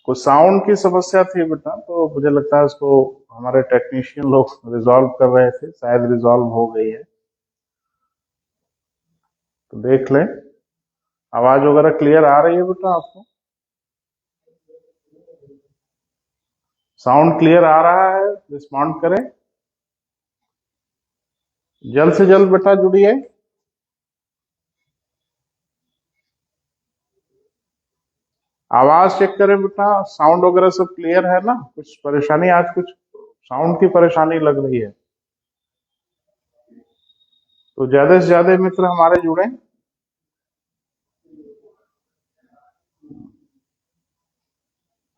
कुछ साउंड की समस्या थी बेटा, तो मुझे लगता है उसको हमारे टेक्नीशियन लोग रिजॉल्व कर रहे थे, शायद रिजॉल्व हो गई है। तो देख लें, आवाज वगैरह क्लियर आ रही है बेटा आपको? साउंड क्लियर आ रहा है? रिस्पॉन्ड करें, जल्द से जल्द बेटा जुड़िए। आवाज चेक करें बेटा, साउंड वगैरह सब क्लियर है ना? कुछ परेशानी, आज कुछ साउंड की परेशानी लग रही है, तो ज्यादा से ज्यादा मित्र हमारे जुड़े।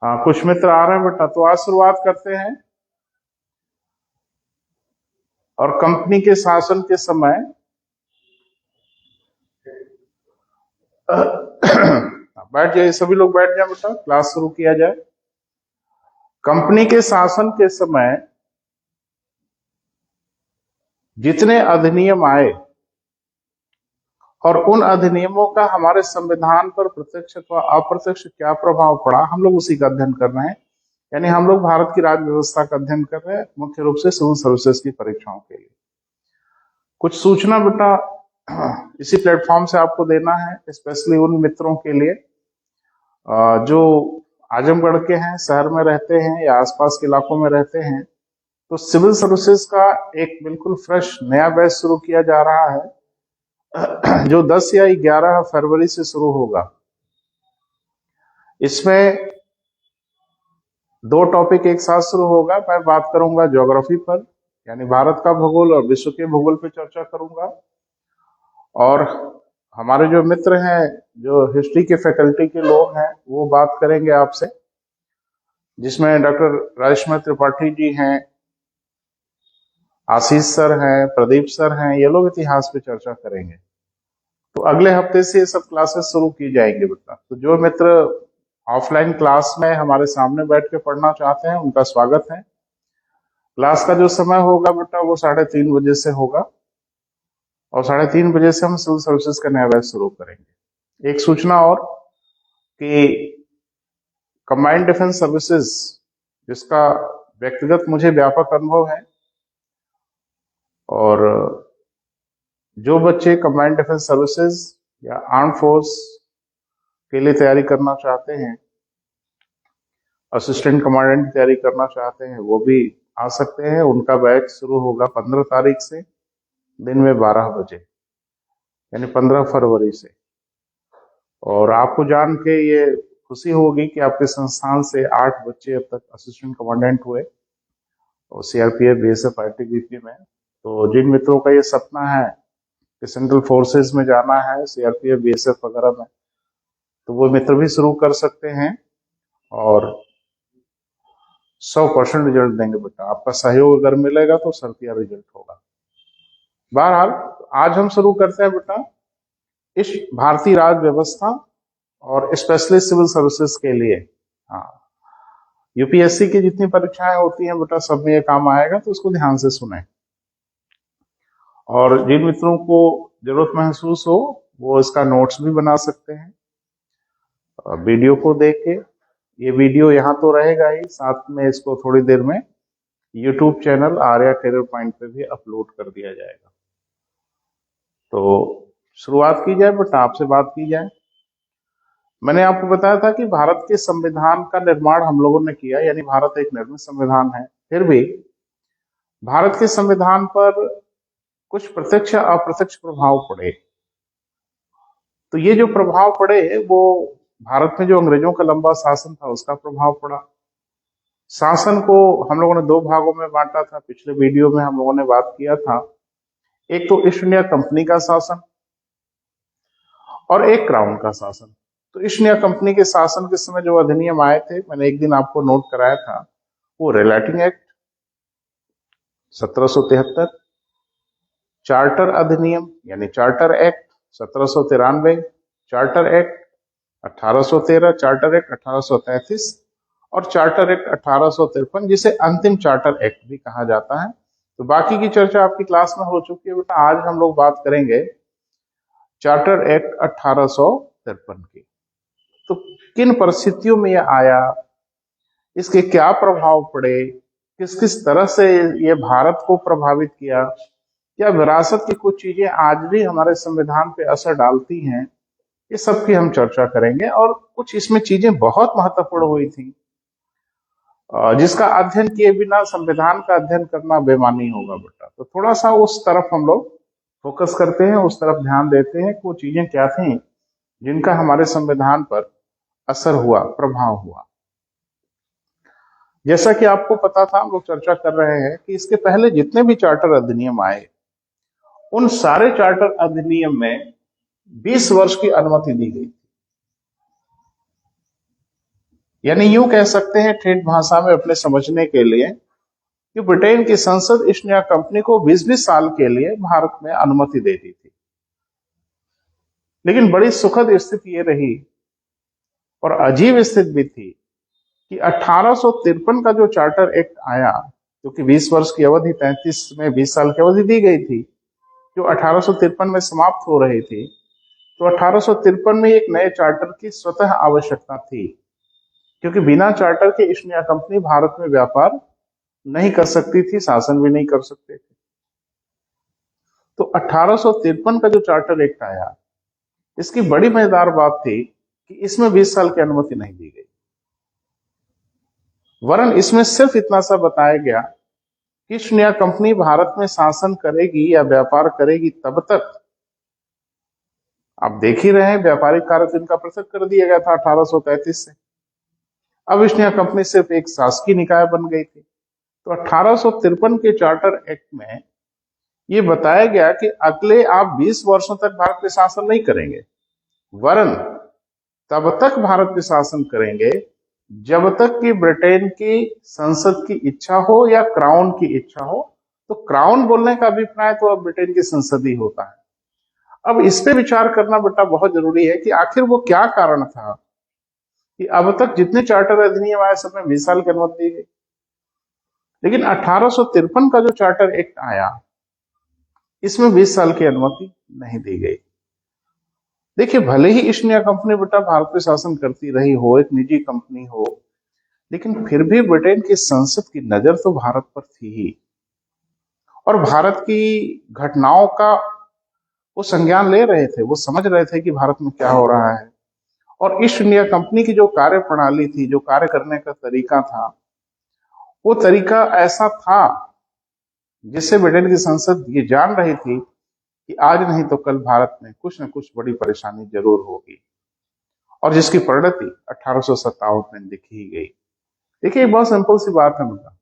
हाँ, कुछ मित्र आ रहे हैं बेटा, तो आज शुरुआत करते हैं। और कंपनी के शासन के समय बैठ जाइए, सभी लोग बैठ जाए बेटा, क्लास शुरू किया जाए। कंपनी के शासन के समय जितने अधिनियम आए और उन अधिनियमों का हमारे संविधान पर प्रत्यक्ष अथवा अप्रत्यक्ष क्या प्रभाव पड़ा, हम लोग उसी का अध्ययन कर रहे हैं। यानी हम लोग भारत की राज्य व्यवस्था का अध्ययन कर रहे हैं, मुख्य रूप से सिविल सर्विसेज की परीक्षाओं के लिए। कुछ सूचना बेटा इसी प्लेटफॉर्म से आपको देना है, स्पेशली उन मित्रों के लिए जो आजमगढ़ के हैं, शहर में रहते हैं या आसपास के इलाकों में रहते हैं। तो सिविल सर्विसेज का एक बिल्कुल फ्रेश नया बैच शुरू किया जा रहा है, जो 10 या 11 फरवरी से शुरू होगा। इसमें 2 टॉपिक एक साथ शुरू होगा। मैं बात करूंगा ज्योग्राफी पर, यानी भारत का भूगोल, और विश्व के भूगोल पर चर्चा करूंगा। और हमारे जो मित्र हैं, जो हिस्ट्री के फैकल्टी के लोग हैं, वो बात करेंगे आपसे, जिसमें डॉक्टर राजेश त्रिपाठी जी हैं, आशीष सर हैं, प्रदीप सर हैं, ये लोग इतिहास पे चर्चा करेंगे। तो अगले हफ्ते से ये सब क्लासेस शुरू की जाएंगे बेटा। तो जो मित्र ऑफलाइन क्लास में हमारे सामने बैठ के पढ़ना चाहते हैं, उनका स्वागत है। क्लास का जो समय होगा बेटा, वो 3:30 बजे से होगा, और 3:30 बजे से हम सिविल सर्विसेज का नया बैच शुरू करेंगे। एक सूचना और कि कंबाइंड डिफेंस सर्विसेज, जिसका व्यक्तिगत मुझे व्यापक अनुभव है, और जो बच्चे कंबाइंड डिफेंस सर्विसेज या आर्म फोर्स के लिए तैयारी करना चाहते हैं, असिस्टेंट कमांडेंट की तैयारी करना चाहते हैं, वो भी आ सकते हैं। उनका बैच शुरू होगा 15 तारीख से, दिन में 12 बजे, यानी 15 फरवरी से। और आपको जान के ये खुशी होगी कि आपके संस्थान से 8 बच्चे अब तक असिस्टेंट कमांडेंट हुए, और सीआरपीएफ, बीएसएफ, आईटीबीपी में। तो जिन मित्रों का ये सपना है कि सेंट्रल फोर्सेज में जाना है, सीआरपीएफ, बीएसएफ वगैरह में, तो वो मित्र भी शुरू कर सकते हैं, और 100% रिजल्ट देंगे बेटा। आपका सहयोग अगर मिलेगा तो सर्तिया रिजल्ट होगा। बहरहाल आज हम शुरू करते हैं बेटा इस भारतीय राज्य व्यवस्था, और स्पेशली सिविल सर्विसेज के लिए। हाँ, यूपीएससी की जितनी परीक्षाएं होती हैं बेटा, सब में ये काम आएगा, तो उसको ध्यान से सुने। और जिन मित्रों को जरूरत महसूस हो, वो इसका नोट्स भी बना सकते हैं वीडियो को देख के। ये वीडियो यहाँ तो रहेगा ही, साथ में इसको थोड़ी देर में YouTube channel Arya career point पे भी अपलोड कर दिया जाएगा। तो शुरुआत की जाए बेटा, आपसे बात की जाए। मैंने आपको बताया था कि भारत के संविधान का निर्माण हम लोगों ने किया, यानी भारत एक निर्मित संविधान है। फिर भी भारत के संविधान पर कुछ प्रत्यक्ष अप्रत्यक्ष प्रभाव पड़े। तो ये जो प्रभाव पड़े, वो भारत में जो अंग्रेजों का लंबा शासन था, उसका प्रभाव पड़ा। शासन को हम लोगों ने 2 भागों में बांटा था, पिछले वीडियो में हम लोगों ने बात किया था। एक तो ईस्ट इंडिया कंपनी का शासन, और एक क्राउन का शासन। तो ईस्ट इंडिया कंपनी के शासन के समय जो अधिनियम आए थे, मैंने एक दिन आपको नोट कराया था, वो रिलेटिंग एक्ट 1773, चार्टर अधिनियम यानी charter act 1793, charter act 1813, charter act 1833, और चार्टर एक्ट 1853, जिसे अंतिम चार्टर एक्ट भी कहा जाता है। तो बाकी की चर्चा आपकी क्लास में हो चुकी है बेटा। आज हम लोग बात करेंगे चार्टर एक्ट 1853 की। तो किन परिस्थितियों में यह आया, इसके क्या प्रभाव पड़े, किस किस तरह से ये भारत को प्रभावित किया, क्या विरासत की कुछ चीजें आज भी हमारे संविधान पे असर डालती हैं, ये सब की हम चर्चा करेंगे। और कुछ इसमें चीजें बहुत महत्वपूर्ण हुई थी जिसका अध्ययन किए बिना संविधान का अध्ययन करना बेमानी होगा बेटा। तो थोड़ा सा उस तरफ हम लोग फोकस करते हैं, उस तरफ ध्यान देते हैं कि वो चीजें क्या थी जिनका हमारे संविधान पर असर हुआ, प्रभाव हुआ। जैसा कि आपको पता था, हम लोग चर्चा कर रहे हैं कि इसके पहले जितने भी चार्टर अधिनियम आए, उन सारे चार्टर अधिनियम में 20 वर्ष की अनुमति दी गई। यानी यूं कह सकते हैं ठेठ भाषा में अपने समझने के लिए कि ब्रिटेन की संसद ईस्ट इंडिया कंपनी को 20-20 साल के लिए भारत में अनुमति देती थी। लेकिन बड़ी सुखद स्थिति ये रही और अजीब स्थिति भी थी कि 1853 का जो चार्टर एक्ट आया, क्योंकि 20 वर्ष की अवधि 33 में 20 साल की अवधि दी गई थी जो 1853 में समाप्त हो रही थी, तो 1853 में एक नए चार्टर की स्वतः आवश्यकता थी, क्योंकि बिना चार्टर के ईस्ट इंडिया कंपनी भारत में व्यापार नहीं कर सकती थी, शासन भी नहीं कर सकते थे। तो 1853 का जो चार्टर एक्ट आया, इसकी बड़ी मजेदार बात थी कि इसमें 20 साल की अनुमति नहीं दी गई, वरन इसमें सिर्फ इतना सा बताया गया कि ईस्ट इंडिया कंपनी भारत में शासन करेगी या व्यापार करेगी तब तक। आप देख ही रहे हैं, व्यापारिक कार्य इनका पृथक कर दिया गया था 1833 से। अब ईस्ट इंडिया कंपनी सिर्फ एक शासकीय निकाय बन गई थी। तो 1853 के चार्टर एक्ट में ये बताया गया कि अगले आप 20 वर्षों तक भारत पे शासन नहीं करेंगे, वरन तब तक भारत पे शासन करेंगे जब तक कि ब्रिटेन की संसद की इच्छा हो या क्राउन की इच्छा हो। तो क्राउन बोलने का अभिप्राय तो अब ब्रिटेन की संसद ही होता है। अब इस पे विचार करना बेटा बहुत जरूरी है कि आखिर वो क्या कारण था कि अब तक जितने चार्टर अधिनियम आए सब में 20 साल की अनुमति दी गई, लेकिन 1853 का जो चार्टर एक्ट आया इसमें 20 साल की अनुमति नहीं दी गई। देखिए, भले ही ईस्ट इंडिया कंपनी बेटा भारत पे शासन करती रही हो, एक निजी कंपनी हो, लेकिन फिर भी ब्रिटेन की संसद की नजर तो भारत पर थी ही, और भारत की घटनाओं का वो संज्ञान ले रहे थे, वो समझ रहे थे कि भारत में क्या हो रहा है। और ईस्ट इंडिया कंपनी की जो कार्य प्रणाली थी, जो कार्य करने का तरीका था, वो तरीका ऐसा था जिससे ब्रिटेन की संसद ये जान रही थी कि आज नहीं तो कल भारत में कुछ न कुछ बड़ी परेशानी जरूर होगी, और जिसकी परिणति 1857 में दिखी ही गई। देखिए, एक बहुत सिंपल सी बात है बेटा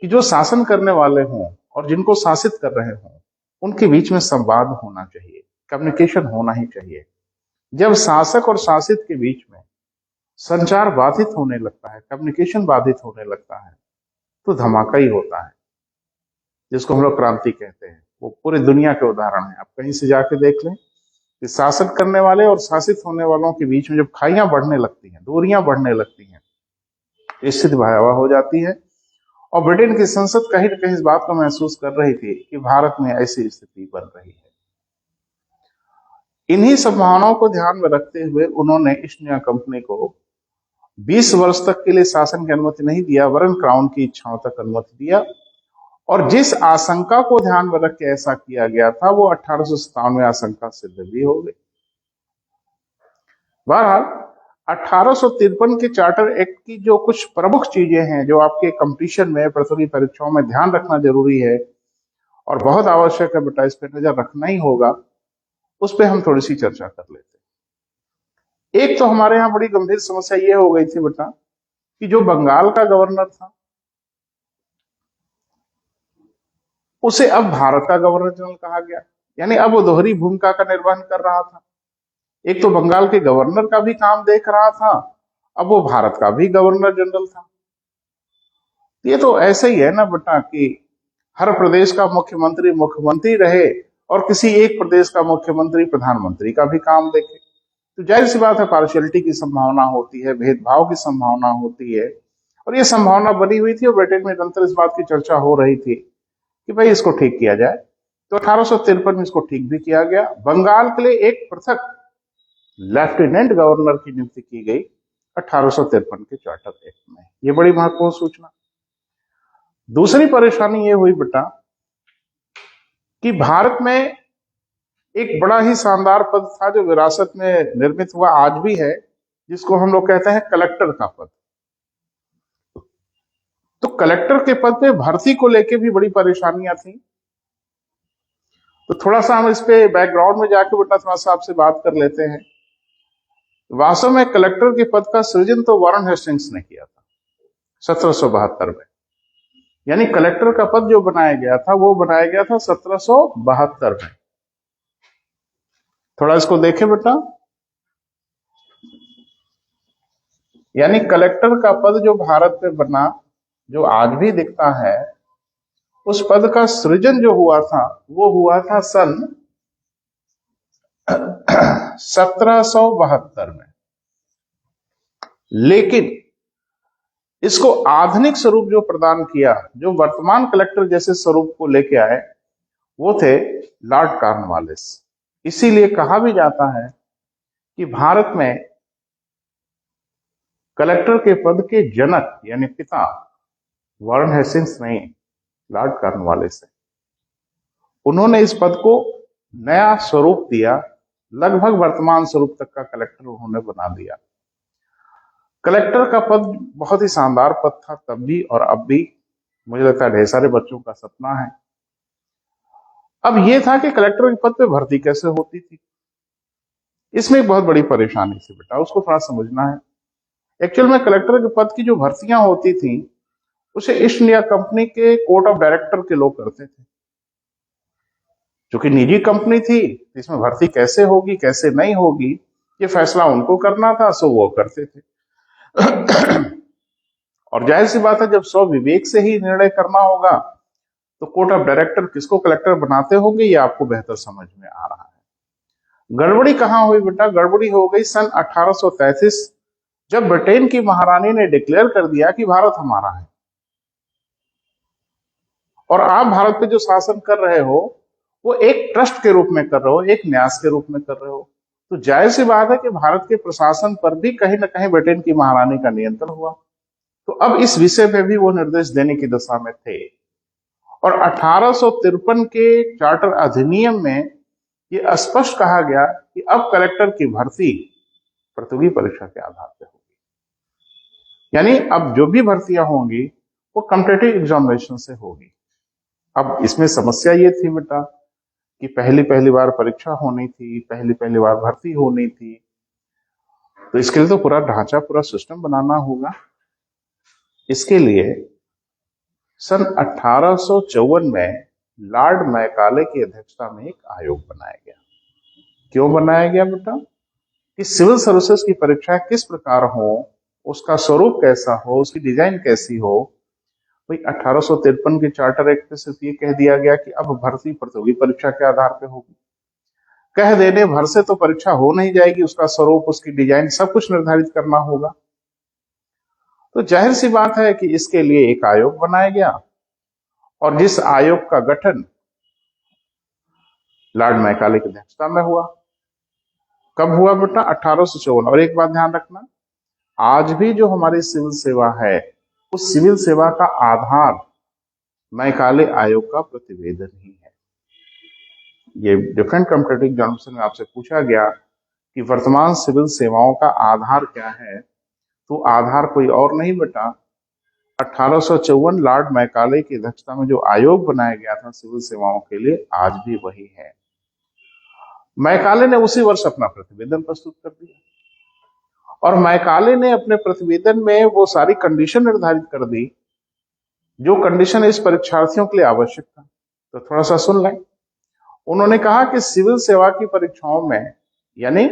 कि जो शासन करने वाले हों और जिनको शासित कर रहे हों, उनके बीच में संवाद होना चाहिए, कम्युनिकेशन होना ही चाहिए। जब शासक और शासित के बीच में संचार बाधित होने लगता है, कम्युनिकेशन बाधित होने लगता है, तो धमाका ही होता है, जिसको हम लोग क्रांति कहते हैं। वो पूरी दुनिया के उदाहरण है, आप कहीं से जाके देख लें कि शासन करने वाले और शासित होने वालों के बीच में जब खाइयां बढ़ने लगती हैं, दूरियां बढ़ने लगती हैं, स्थिति भयावह हो जाती है। और ब्रिटेन की संसद कहीं न कहीं इस बात को महसूस कर रही थी कि भारत में ऐसी स्थिति बन रही है। इन्हीं संभावनाओं को ध्यान में रखते हुए उन्होंने ईस्ट इंडिया कंपनी को 20 वर्ष तक के लिए शासन की अनुमति नहीं दिया, वरन क्राउन की इच्छाओं तक अनुमति दिया। और जिस आशंका को ध्यान में रख के ऐसा किया गया था, वो 1857 में आशंका सिद्ध भी हो गई। बहरहाल 1853 के चार्टर एक्ट की जो कुछ प्रमुख चीजें हैं जो आपके कंपटीशन में, प्रतियोगी परीक्षाओं में ध्यान रखना जरूरी है और बहुत आवश्यक है बेटा, इस पर नजर रखना ही होगा, उस पर हम थोड़ी सी चर्चा कर लेते हैं। एक तो हमारे यहाँ बड़ी गंभीर समस्या ये हो गई थी बेटा कि जो बंगाल का गवर्नर था उसे अब भारत का गवर्नर जनरल कहा गया। यानी अब वो दोहरी भूमिका का निर्वहन कर रहा था। एक तो बंगाल के गवर्नर का भी काम देख रहा था, अब वो भारत का भी गवर्नर जनरल था। ये तो ऐसे ही है ना बेटा कि हर प्रदेश का मुख्यमंत्री मुख्यमंत्री रहे और किसी एक प्रदेश का मुख्यमंत्री प्रधानमंत्री का भी काम देखे। तो जाहिर सी बात है, पार्शियलिटी की संभावना होती है, भेदभाव की संभावना होती है, और ये संभावना बनी हुई थी और ब्रिटेन में निरंतर इस बात की चर्चा हो रही थी कि भाई इसको ठीक किया जाए। तो 1853 में इसको ठीक भी किया गया। बंगाल के लिए एक पृथक लेफ्टिनेंट गवर्नर की नियुक्ति की गई 1853 के चार्टर एक्ट में। ये बड़ी महत्वपूर्ण सूचना। दूसरी परेशानी ये हुई बेटा कि भारत में एक बड़ा ही शानदार पद था जो विरासत में निर्मित हुआ, आज भी है, जिसको हम लोग कहते हैं कलेक्टर का पद। तो कलेक्टर के पद पे भर्ती को लेके भी बड़ी परेशानियां थी। तो थोड़ा सा हम इस पे बैकग्राउंड में जाके बेटा थोड़ा सा आपसे बात कर लेते हैं। वास्तव में कलेक्टर के पद का सृजन तो वारन हेस्टिंग्स ने किया था 1772 में। यानी कलेक्टर का पद जो बनाया गया था वो बनाया गया था 1772 में। थोड़ा इसको देखें बेटा। यानी कलेक्टर का पद जो भारत में बना, जो आज भी दिखता है, उस पद का सृजन जो हुआ था वो हुआ था सन 1772 में। लेकिन इसको आधुनिक स्वरूप जो प्रदान किया, जो वर्तमान कलेक्टर जैसे स्वरूप को लेके आए, वो थे लॉर्ड कॉर्नवालिस। इसीलिए कहा भी जाता है कि भारत में कलेक्टर के पद के जनक यानी पिता वारन हेस्टिंग्स नहीं, लॉर्ड कॉर्नवालिस है। उन्होंने इस पद को नया स्वरूप दिया, लगभग वर्तमान स्वरूप तक का कलेक्टर उन्होंने बना दिया। कलेक्टर का पद बहुत ही शानदार पद था तब भी और अब भी। मुझे लगता है ढेर सारे बच्चों का सपना है। अब यह था कि कलेक्टर के पद पे भर्ती कैसे होती थी। इसमें एक बहुत बड़ी परेशानी थी बेटा, उसको थोड़ा समझना है। एक्चुअल में कलेक्टर के पद की जो भर्तियां होती थी उसे ईस्ट इंडिया कंपनी के कोर्ट ऑफ डायरेक्टर के लोग करते थे। क्योंकि निजी कंपनी थी, इसमें भर्ती कैसे होगी कैसे नहीं होगी ये फैसला उनको करना था, सो वो करते थे। और जाहिर सी बात है, जब स्वविवेक से ही निर्णय करना होगा तो कोर्ट ऑफ डायरेक्टर किसको कलेक्टर बनाते होंगे ये आपको बेहतर समझ में आ रहा है। गड़बड़ी कहां हुई बेटा? गड़बड़ी हो गई सन 1833, जब ब्रिटेन की महारानी ने डिक्लेयर कर दिया कि भारत हमारा है और आप भारत पे जो शासन कर रहे हो वो एक ट्रस्ट के रूप में कर रहे हो, एक न्यास के रूप में कर रहे हो। तो जाहिर सी बात है कि भारत के प्रशासन पर भी कहीं ना कहीं ब्रिटेन की महारानी का नियंत्रण हुआ। तो अब इस विषय में भी वो निर्देश देने की दशा में थे। और 1853 के चार्टर अधिनियम में ये स्पष्ट कहा गया कि अब कलेक्टर की भर्ती प्रतियोगी परीक्षा के आधार पर होगी। यानी अब जो भी भर्तियां होंगी वो कॉम्पिटिटिव एग्जामिनेशन से होगी। अब इसमें समस्या ये थी बेटा कि पहली बार परीक्षा होनी थी, पहली बार भर्ती होनी थी। तो इसके लिए तो पूरा ढांचा, पूरा सिस्टम बनाना होगा। इसके लिए सन 1854 में लॉर्ड मैकाले की अध्यक्षता में एक आयोग बनाया गया। क्यों बनाया गया बेटा? कि सिविल सर्विसेज की परीक्षा किस प्रकार हो, उसका स्वरूप कैसा हो, उसकी डिजाइन कैसी हो। भाई 1853 के चार्टर एक्ट में सिर्फ ये कह दिया गया कि अब भर्ती प्रतियोगी परीक्षा के आधार पर होगी। कह देने भर से तो परीक्षा हो नहीं जाएगी, उसका स्वरूप, उसकी डिजाइन सब कुछ निर्धारित करना होगा। तो जाहिर सी बात है कि इसके लिए एक आयोग बनाया गया और जिस आयोग का गठन लॉर्ड मैकाले की अध्यक्षता में हुआ। कब हुआ बेटा? 1854। और एक बात ध्यान रखना, आज भी जो हमारी सिविल सेवा है उस सिविल सेवा का आधार मैकाले आयोग का प्रतिवेदन ही है। ये डिफरेंट कॉम्पिटिटिव एग्जामिनेशन में आपसे पूछा गया कि वर्तमान सिविल सेवाओं का आधार क्या है, तो आधार कोई और नहीं बेटा, 1854 लॉर्ड मैकाले की अध्यक्षता में जो आयोग बनाया गया था सिविल सेवाओं के लिए, आज भी वही है। मैकाले ने उसी वर्ष अपना प्रतिवेदन प्रस्तुत कर दिया और मैकाले ने अपने प्रतिवेदन में वो सारी कंडीशन निर्धारित कर दी जो कंडीशन इस परीक्षार्थियों के लिए आवश्यक था। तो थोड़ा सा सुन लें। उन्होंने कहा कि सिविल सेवा की परीक्षाओं में, यानी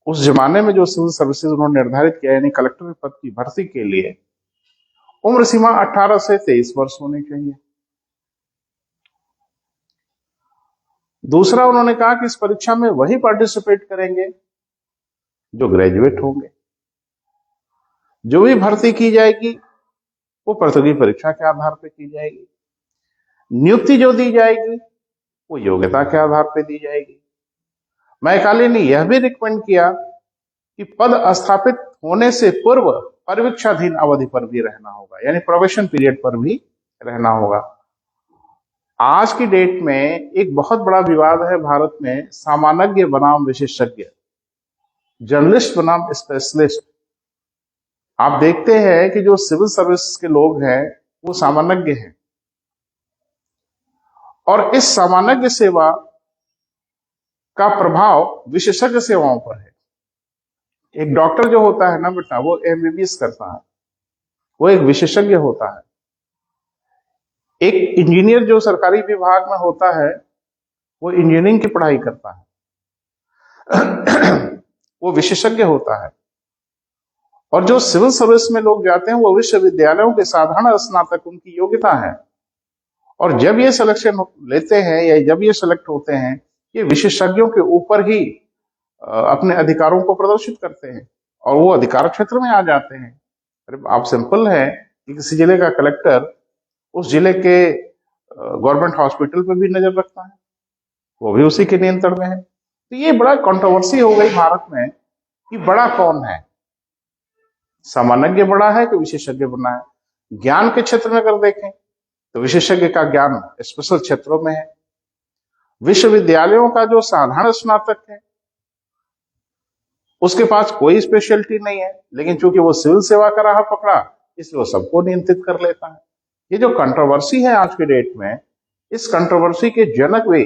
उस जमाने में जो सिविल सर्विसेज उन्होंने निर्धारित किया, यानी कलेक्टर पद की भर्ती के लिए उम्र सीमा 18 से 23 वर्ष होनी चाहिए। दूसरा, उन्होंने कहा कि इस परीक्षा में वही पार्टिसिपेट करेंगे जो ग्रेजुएट होंगे। जो भी भर्ती की जाएगी वो प्रतियोगी परीक्षा के आधार पर की जाएगी। नियुक्ति जो दी जाएगी वो योग्यता के आधार पर दी जाएगी। मैकाले ने यह भी रिकमेंड किया कि पद स्थापित होने से पूर्व परिवीक्षाधीन अवधि पर भी रहना होगा, यानी प्रोबेशन पीरियड पर भी रहना होगा। आज की डेट में एक बहुत बड़ा विवाद है भारत में, सामान्यज्ञ बनाम विशेषज्ञ, जर्नलिस्ट बनाम स्पेशलिस्ट। आप देखते हैं कि जो सिविल सर्विस के लोग हैं वो सामान्यज्ञ हैं, और इस सामान्यज्ञ सेवा का प्रभाव विशेषज्ञ सेवाओं पर है। एक डॉक्टर जो होता है ना बेटा, वो एमबीबीएस करता है, वो एक विशेषज्ञ होता है। एक इंजीनियर जो सरकारी विभाग में होता है वो इंजीनियरिंग की पढ़ाई करता है, वो विशेषज्ञ होता है। और जो सिविल सर्विस में लोग जाते हैं वो विश्वविद्यालयों के साधारण स्नातक उनकी योग्यता है, और जब ये सिलेक्शन लेते हैं या जब ये सिलेक्ट होते हैं, ये विशेषज्ञों के ऊपर ही अपने अधिकारों को प्रदर्शित करते हैं और वो अधिकार क्षेत्र में आ जाते हैं। अरे आप सिंपल है कि किसी जिले का कलेक्टर उस जिले के गवर्नमेंट हॉस्पिटल पे भी नजर रखता है, वो भी उसी के नियंत्रण में है। तो ये बड़ा कंट्रोवर्सी हो गई भारत में कि बड़ा कौन है, सामान्यज्ञ बड़ा है कि विशेषज्ञ बना है। ज्ञान के क्षेत्र में अगर देखें तो विशेषज्ञ का ज्ञान स्पेशल क्षेत्रों में है। विश्वविद्यालयों का जो साधारण स्नातक है उसके पास कोई स्पेशलिटी नहीं है, लेकिन चूंकि वो सिविल सेवा का राह पकड़ा इसलिए वो सबको नियंत्रित कर लेता है। ये जो कंट्रोवर्सी है आज के डेट में, इस कंट्रोवर्सी के जनक भी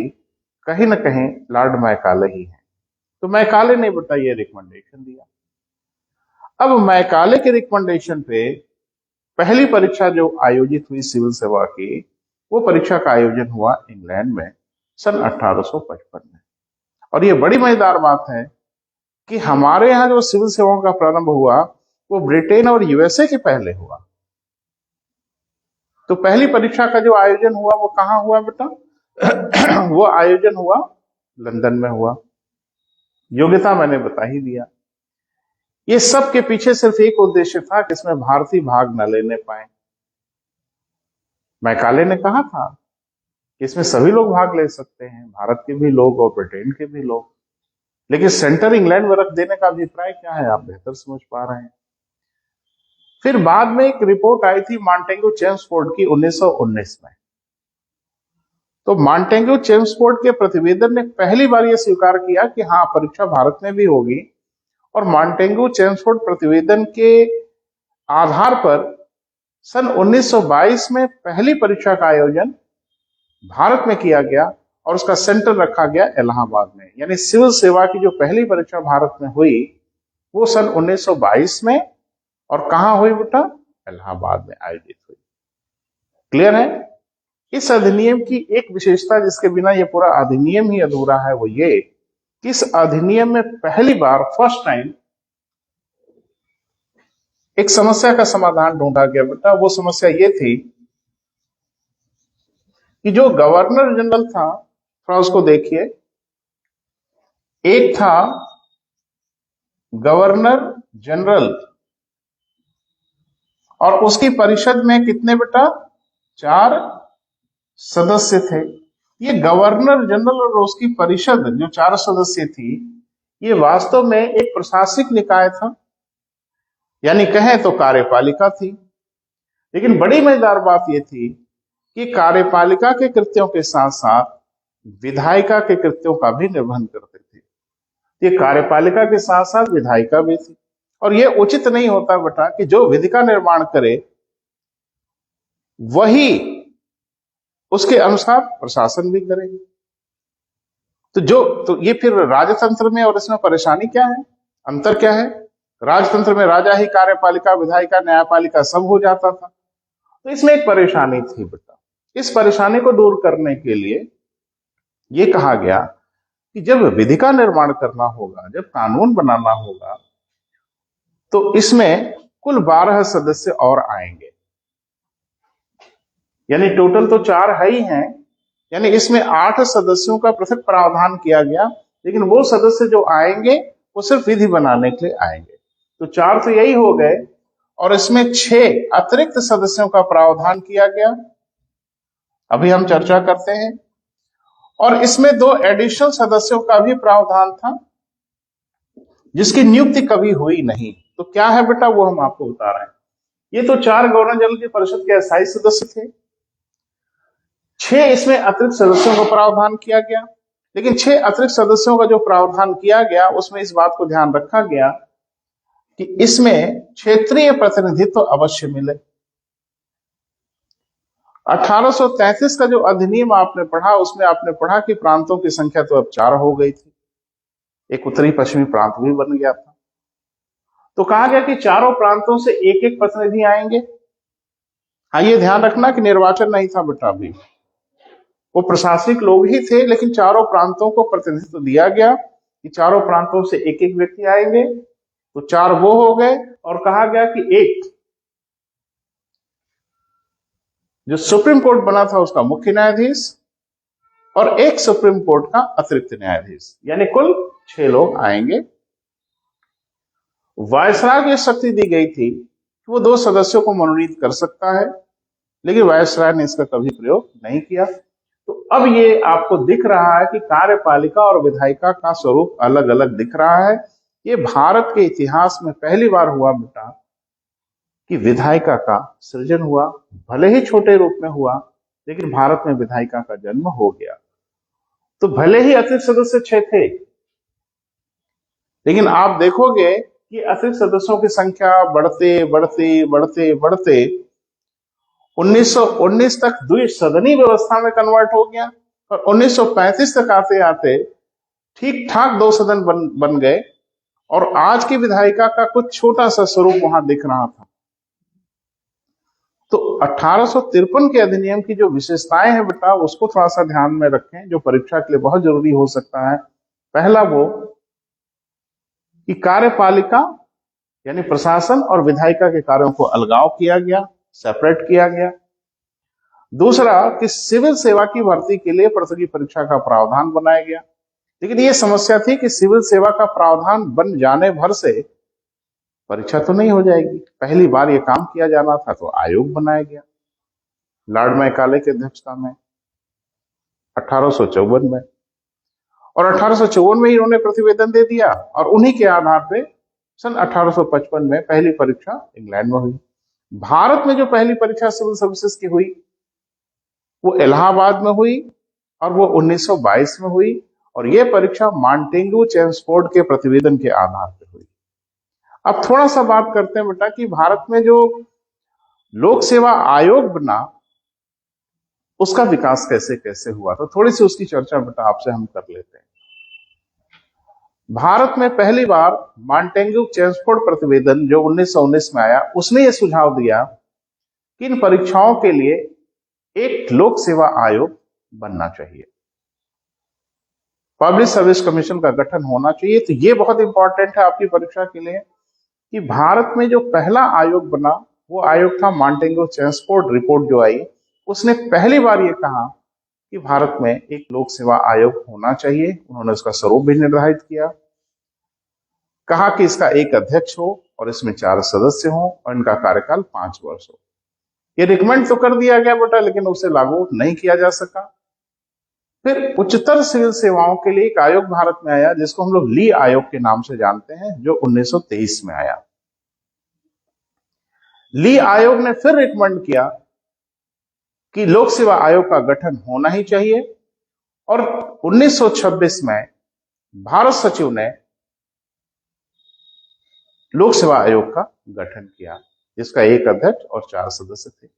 कहीं ना कहीं लॉर्ड मैकाले ही हैं। तो मैकाले ने बेटा ये रिकमेंडेशन दिया। अब मैकाले के रिकमेंडेशन पे पहली परीक्षा जो आयोजित हुई सिविल सेवा की, वो परीक्षा का आयोजन हुआ इंग्लैंड में सन 1855 में। और ये बड़ी मजेदार बात है कि हमारे यहाँ जो सिविल सेवाओं का प्रारंभ हुआ वो ब्रिटेन और यूएसए के पहले हुआ। तो पहली परीक्षा का जो आयोजन हुआ वो कहाँ हुआ बेटा? वो आयोजन हुआ लंदन में हुआ। योग्यता मैंने बता ही दिया। ये सब के पीछे सिर्फ एक उद्देश्य था कि इसमें भारतीय भाग न लेने पाए। मैकाले ने कहा था कि इसमें सभी लोग भाग ले सकते हैं, भारत के भी लोग और ब्रिटेन के भी लोग, लेकिन सेंटर इंग्लैंड में रख देने का अभिप्राय क्या है आप बेहतर समझ पा रहे हैं। फिर बाद में एक रिपोर्ट आई थी मॉन्टेग्यू चेम्सफोर्ड की 1919 में। तो मॉन्टेग्यू चेम्सफोर्ड के प्रतिवेदन ने पहली बार यह स्वीकार किया कि हाँ परीक्षा भारत में भी होगी, और मॉन्टेग्यू चेम्सफोर्ड प्रतिवेदन के आधार पर सन 1922 में पहली परीक्षा का आयोजन भारत में किया गया और उसका सेंटर रखा गया इलाहाबाद में। यानी सिविल सेवा की जो पहली परीक्षा भारत में हुई वो सन 1922 में, और कहां हुई बेटा? इलाहाबाद में आयोजित हुई। क्लियर है? इस अधिनियम की एक विशेषता जिसके बिना ये पूरा अधिनियम ही अधूरा है वो ये कि इस अधिनियम में पहली बार फर्स्ट टाइम एक समस्या का समाधान ढूंढा गया बेटा। वो समस्या ये थी कि जो गवर्नर जनरल था, थोड़ा उसको देखिए, एक था गवर्नर जनरल और उसकी परिषद में कितने बेटा? 4 सदस्य थे। ये गवर्नर जनरल और उसकी परिषद जो 4 सदस्य थी, ये वास्तव में एक प्रशासनिक निकाय था, यानी कहें तो कार्यपालिका थी। लेकिन बड़ी मजेदार बात यह थी कि कार्यपालिका के कृत्यों के साथ साथ विधायिका के कृत्यों का भी निर्वहन करते थे। ये कार्यपालिका के साथ साथ विधायिका भी थी, और यह उचित नहीं होता बेटा कि जो विधि का निर्माण करे वही उसके अनुसार प्रशासन भी करे। तो ये फिर राजतंत्र में और इसमें परेशानी क्या है, अंतर क्या है? राजतंत्र में राजा ही कार्यपालिका, विधायिका, न्यायपालिका सब हो जाता था। तो इसमें एक परेशानी थी बेटा। इस परेशानी को दूर करने के लिए यह कहा गया कि जब विधि का निर्माण करना होगा, जब कानून बनाना होगा, तो इसमें कुल 12 सदस्य और आएंगे। यानी टोटल तो 4 है ही हैं, यानी इसमें 8 सदस्यों का पृथक प्रावधान किया गया। लेकिन वो सदस्य जो आएंगे वो सिर्फ विधि बनाने के लिए आएंगे। तो 4 तो यही हो गए, और इसमें 6 अतिरिक्त सदस्यों का प्रावधान किया गया, अभी हम चर्चा करते हैं। और इसमें 2 एडिशनल सदस्यों का भी प्रावधान था जिसकी नियुक्ति कभी हुई नहीं। तो क्या है बेटा, वो हम आपको बता रहे हैं। ये तो 4 गवर्नर जनरल की परिषद के अस्थायी सदस्य थे, 6 इसमें अतिरिक्त सदस्यों का प्रावधान किया गया। लेकिन 6 अतिरिक्त सदस्यों का जो प्रावधान किया गया उसमें इस बात को ध्यान रखा गया कि इसमें क्षेत्रीय प्रतिनिधित्व अवश्य मिले। 1833 का जो अधिनियम आपने पढ़ा, उसमें आपने पढ़ा कि प्रांतों की संख्या तो अब 4 हो गई थी, एक उत्तरी पश्चिमी प्रांत भी बन गया था। तो कहा गया कि चारों प्रांतों से एक एक प्रतिनिधि आएंगे। हाँ, ये ध्यान रखना कि निर्वाचन नहीं था बेटा, अभी वो प्रशासनिक लोग ही थे, लेकिन चारों प्रांतों को प्रतिनिधित्व दिया गया कि चारों प्रांतों से एक एक व्यक्ति आएंगे। तो 4 वो हो गए, और कहा गया कि एक जो सुप्रीम कोर्ट बना था उसका मुख्य न्यायाधीश और एक सुप्रीम कोर्ट का अतिरिक्त न्यायाधीश, यानी कुल 6 लोग आएंगे। वायसराय को यह शक्ति दी गई थी कि वो 2 सदस्यों को मनोनीत कर सकता है, लेकिन वायसराय ने इसका कभी प्रयोग नहीं किया। तो अब ये आपको दिख रहा है कि कार्यपालिका और विधायिका का स्वरूप अलग अलग दिख रहा है। ये भारत के इतिहास में पहली बार हुआ बेटा कि विधायिका का सृजन हुआ, भले ही छोटे रूप में हुआ, लेकिन भारत में विधायिका का जन्म हो गया। तो भले ही अतिरिक्त सदस्य 6 थे, लेकिन आप देखोगे कि अतिरिक्त सदस्यों की संख्या बढ़ते बढ़ते बढ़ते बढ़ते 1919 तक द्विसदनी व्यवस्था में कन्वर्ट हो गया, और 1935 तक आते आते ठीक ठाक 2 सदन बन गए, और आज की विधायिका का कुछ छोटा सा स्वरूप वहां दिख रहा था। तो 1853 के अधिनियम की जो विशेषताएं हैं बेटा, उसको थोड़ा सा ध्यान में रखें, जो परीक्षा के लिए बहुत जरूरी हो सकता है। पहला वो कि कार्यपालिका यानी प्रशासन और विधायिका के कार्यों को अलगाव किया गया, सेपरेट किया गया। दूसरा कि सिविल सेवा की भर्ती के लिए प्रतियोगी परीक्षा का प्रावधान बनाया गया, लेकिन ये समस्या थी कि सिविल सेवा का प्रावधान बन जाने भर से परीक्षा तो नहीं हो जाएगी, पहली बार ये काम किया जाना था, तो आयोग बनाया गया लॉर्ड मैकाले की अध्यक्षता में 1854 में, और 1854 में ही उन्होंने प्रतिवेदन दे दिया, और उन्हीं के आधार पे सन 1855 में पहली परीक्षा इंग्लैंड में हुई। भारत में जो पहली परीक्षा सिविल सर्विसेज की हुई वो इलाहाबाद में हुई, और वो 1922 में हुई, और ये परीक्षा मॉन्टेग्यू चेम्सफोर्ड के प्रतिवेदन के आधार पर हुई। अब थोड़ा सा बात करते हैं बेटा कि भारत में जो लोक सेवा आयोग बना उसका विकास कैसे कैसे हुआ, तो थोड़ी सी उसकी चर्चा बेटा आपसे हम कर लेते हैं। भारत में पहली बार मॉन्टेग्यू चेम्सफोर्ड प्रतिवेदन जो 1919 में आया, उसने ये सुझाव दिया कि इन परीक्षाओं के लिए एक लोक सेवा आयोग बनना चाहिए, पब्लिक सर्विस कमीशन का गठन होना चाहिए। तो ये बहुत इंपॉर्टेंट है आपकी परीक्षा के लिए कि भारत में जो पहला आयोग बना वो आयोग था मॉन्टेग्यू चेम्सफोर्ड। रिपोर्ट जो आई उसने पहली बार ये कहा कि भारत में एक लोक सेवा आयोग होना चाहिए। उन्होंने उसका स्वरूप भी निर्धारित किया, कहा कि इसका एक अध्यक्ष हो और इसमें 4 सदस्य हो और इनका कार्यकाल 5 वर्ष हो। ये रिकमेंड तो कर दिया गया बेटा, लेकिन उसे लागू नहीं किया जा सका। फिर उच्चतर सिविल सेवाओं के लिए एक आयोग भारत में आया जिसको हम लोग ली आयोग के नाम से जानते हैं, जो 1923 में आया। ली आयोग ने फिर रिकमेंड किया कि लोक सेवा आयोग का गठन होना ही चाहिए, और 1926 में भारत सचिव ने लोक सेवा आयोग का गठन किया, जिसका एक अध्यक्ष और 4 सदस्य थे।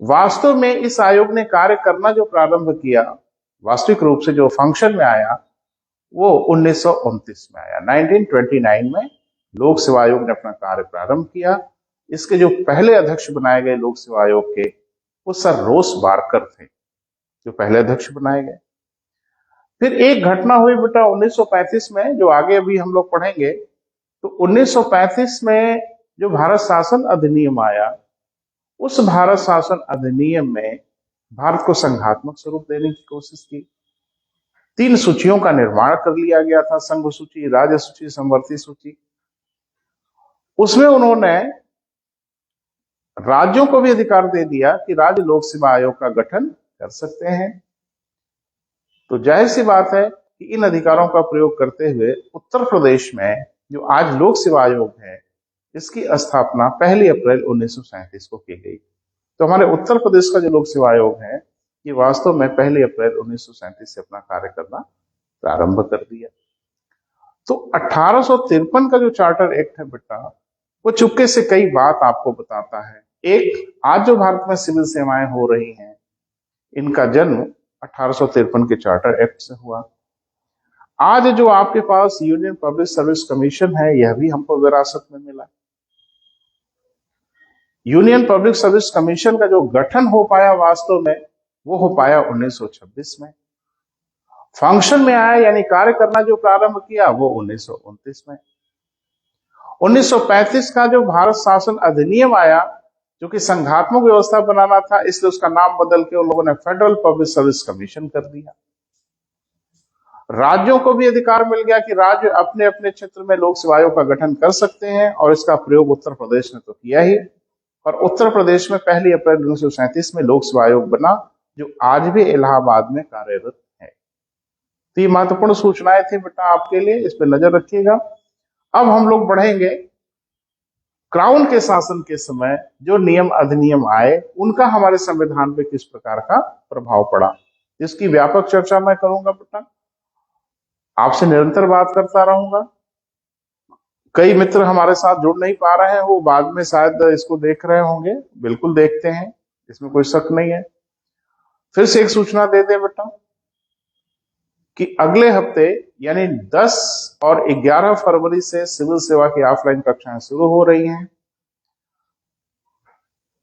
वास्तव में इस आयोग ने कार्य करना जो प्रारंभ किया, वास्तविक रूप से जो फंक्शन में आया, वो 1929 में आया। 1929 में लोक सेवा आयोग ने अपना कार्य प्रारंभ किया। इसके जो पहले अध्यक्ष बनाए गए लोक सेवा आयोग के, वो सर रोस बारकर थे जो पहले अध्यक्ष बनाए गए। फिर एक घटना हुई बेटा 1935 में, जो आगे अभी हम लोग पढ़ेंगे। तो 1935 में जो भारत शासन अधिनियम आया, उस भारत शासन अधिनियम में भारत को संघात्मक स्वरूप देने की कोशिश की। 3 सूचियों का निर्माण कर लिया गया था, संघ सूची, राज्य सूची, समवर्ती सूची। उसमें उन्होंने राज्यों को भी अधिकार दे दिया कि राज्य लोक सेवा आयोग का गठन कर सकते हैं। तो जाहिर सी बात है कि इन अधिकारों का प्रयोग करते हुए उत्तर प्रदेश में जो आज लोक सेवा आयोग है, इसकी स्थापना 1 अप्रैल 1937 को की गई। तो हमारे उत्तर प्रदेश का जो लोक सेवा आयोग है, ये वास्तव में 1 अप्रैल 1937 से अपना कार्य करना प्रारंभ कर दिया। तो 1853 का जो चार्टर एक्ट है बेटा, वो चुपके से कई बात आपको बताता है। एक, आज जो भारत में सिविल सेवाएं हो रही हैं, इनका जन्म 1853 के चार्टर एक्ट से हुआ। आज जो आपके पास यूनियन पब्लिक सर्विस कमीशन है, यह भी हमको विरासत में मिला। यूनियन पब्लिक सर्विस कमीशन का जो गठन हो पाया वास्तव में, वो हो पाया 1926 में। फंक्शन में आया यानी कार्य करना जो प्रारंभ किया, वो 1929 में। 1935 का जो भारत शासन अधिनियम आया, जो कि संघात्मक व्यवस्था बनाना था, इसलिए उसका नाम बदल के उन लोगों ने फेडरल पब्लिक सर्विस कमीशन कर दिया। राज्यों को भी अधिकार मिल गया कि राज्य अपने अपने क्षेत्र में लोक सेवा आयोग का गठन कर सकते हैं, और इसका प्रयोग उत्तर प्रदेश ने तो किया ही। और उत्तर प्रदेश में 1 अप्रैल 1937 में लोक सेवा आयोग बना, जो आज भी इलाहाबाद में कार्यरत है। तो ये महत्वपूर्ण सूचनाएं थी बेटा आपके लिए, इस पर नजर रखिएगा। अब हम लोग बढ़ेंगे क्राउन के शासन के समय जो नियम अधिनियम आए, उनका हमारे संविधान पे किस प्रकार का प्रभाव पड़ा, इसकी व्यापक चर्चा मैं करूंगा बेटा। आपसे निरंतर बात करता रहूंगा। कई मित्र हमारे साथ जुड़ नहीं पा रहे हैं, वो बाद में शायद इसको देख रहे होंगे। बिल्कुल देखते हैं, इसमें कोई शक नहीं है। फिर से एक सूचना दे दे बेटा कि अगले हफ्ते यानी 10 और 11 फरवरी से सिविल सेवा की ऑफलाइन कक्षाएं शुरू हो रही हैं।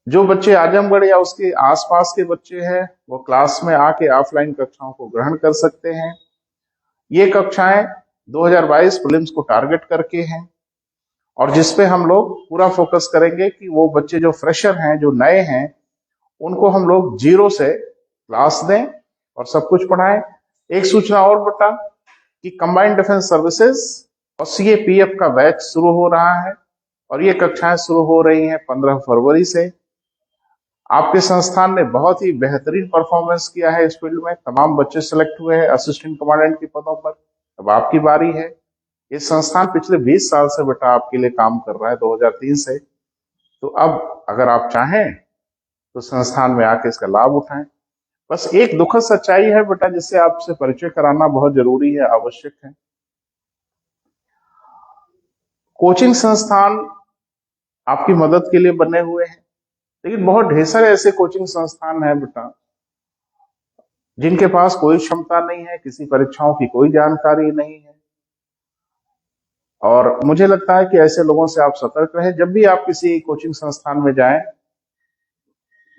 जो बच्चे आजमगढ़ या उसके आसपास के बच्चे हैं, वो क्लास में आके ऑफलाइन कक्षाओं को ग्रहण कर सकते हैं। ये कक्षाएं 2022 प्रीलिम्स को टारगेट करके हैं, और जिसपे हम लोग पूरा फोकस करेंगे कि वो बच्चे जो फ्रेशर हैं, जो नए हैं, उनको हम लोग जीरो से क्लास दें और सब कुछ पढ़ाएं। एक सूचना और बेटा कि कंबाइंड डिफेंस सर्विसेज और सीएपीएफ का बैच शुरू हो रहा है, और ये कक्षाएं शुरू हो रही हैं 15 फरवरी से। आपके संस्थान ने बहुत ही बेहतरीन परफॉर्मेंस किया है इस फील्ड में। तमाम बच्चे सेलेक्ट हुए हैं असिस्टेंट कमांडेंट के पदों पर। अब आपकी बारी है। ये संस्थान पिछले 20 साल से बेटा आपके लिए काम कर रहा है, 2003 से। तो अब अगर आप चाहें तो संस्थान में आके इसका लाभ उठाएं। बस एक दुखद सच्चाई है बेटा, जिससे आपसे परिचय कराना बहुत जरूरी है, आवश्यक है। कोचिंग संस्थान आपकी मदद के लिए बने हुए हैं, लेकिन बहुत ढेर सारे ऐसे कोचिंग संस्थान हैं बेटा जिनके पास कोई क्षमता नहीं है, किसी परीक्षाओं की कोई जानकारी नहीं है। और मुझे लगता है कि ऐसे लोगों से आप सतर्क रहें। जब भी आप किसी कोचिंग संस्थान में जाएं,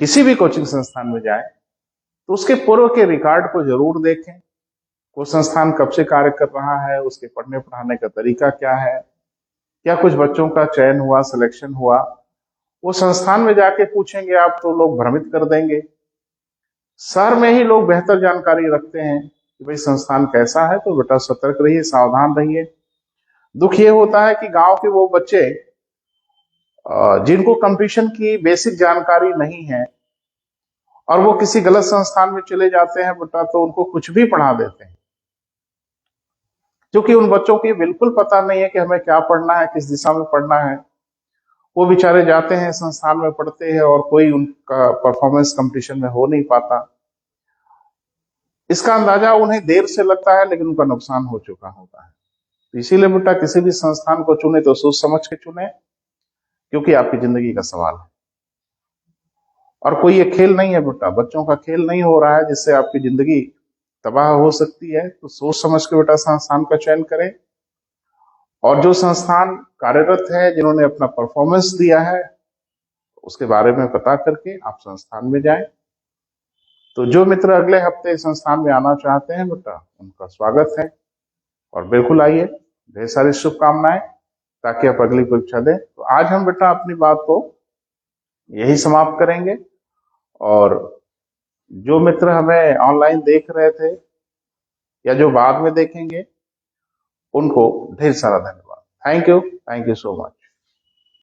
किसी भी कोचिंग संस्थान में जाएं, तो उसके पूर्व के रिकॉर्ड को जरूर देखें। वो संस्थान कब से कार्य कर रहा है, उसके पढ़ने पढ़ाने का तरीका क्या है, क्या कुछ बच्चों का चयन हुआ, सिलेक्शन हुआ। वो संस्थान में जाके पूछेंगे आप तो लोग भ्रमित कर देंगे। शहर में ही लोग बेहतर जानकारी रखते हैं कि भाई संस्थान कैसा है। तो बेटा सतर्क रहिए, सावधान रहिए। दुख ये होता है कि गांव के वो बच्चे जिनको कंपटीशन की बेसिक जानकारी नहीं है, और वो किसी गलत संस्थान में चले जाते हैं बेटा, तो उनको कुछ भी पढ़ा देते हैं, क्योंकि उन बच्चों को बिल्कुल पता नहीं है कि हमें क्या पढ़ना है, किस दिशा में पढ़ना है। वो बेचारे जाते हैं संस्थान में, पढ़ते हैं, और कोई उनका परफॉर्मेंस कंपटीशन में हो नहीं पाता। इसका अंदाजा उन्हें देर से लगता है, लेकिन उनका नुकसान हो चुका होता है। तो इसीलिए बेटा किसी भी संस्थान को चुने तो सोच समझ के चुने, क्योंकि आपकी जिंदगी का सवाल है। और कोई ये खेल नहीं है बेटा, बच्चों का खेल नहीं हो रहा है जिससे आपकी जिंदगी तबाह हो सकती है। तो सोच समझ के बेटा संस्थान का चयन करें, और जो संस्थान कार्यरत है, जिन्होंने अपना परफॉर्मेंस दिया है, उसके बारे में पता करके आप संस्थान में जाएं। तो जो मित्र अगले हफ्ते संस्थान में आना चाहते हैं बेटा, उनका स्वागत है, और बिल्कुल आइए। ढेर सारी शुभकामनाएं, ताकि आप अगली परीक्षा दें। तो आज हम बेटा अपनी बात को यही समाप्त करेंगे, और जो मित्र हमें ऑनलाइन देख रहे थे या जो बाद में देखेंगे, उनको ढेर सारा धन्यवाद। Thank you so much.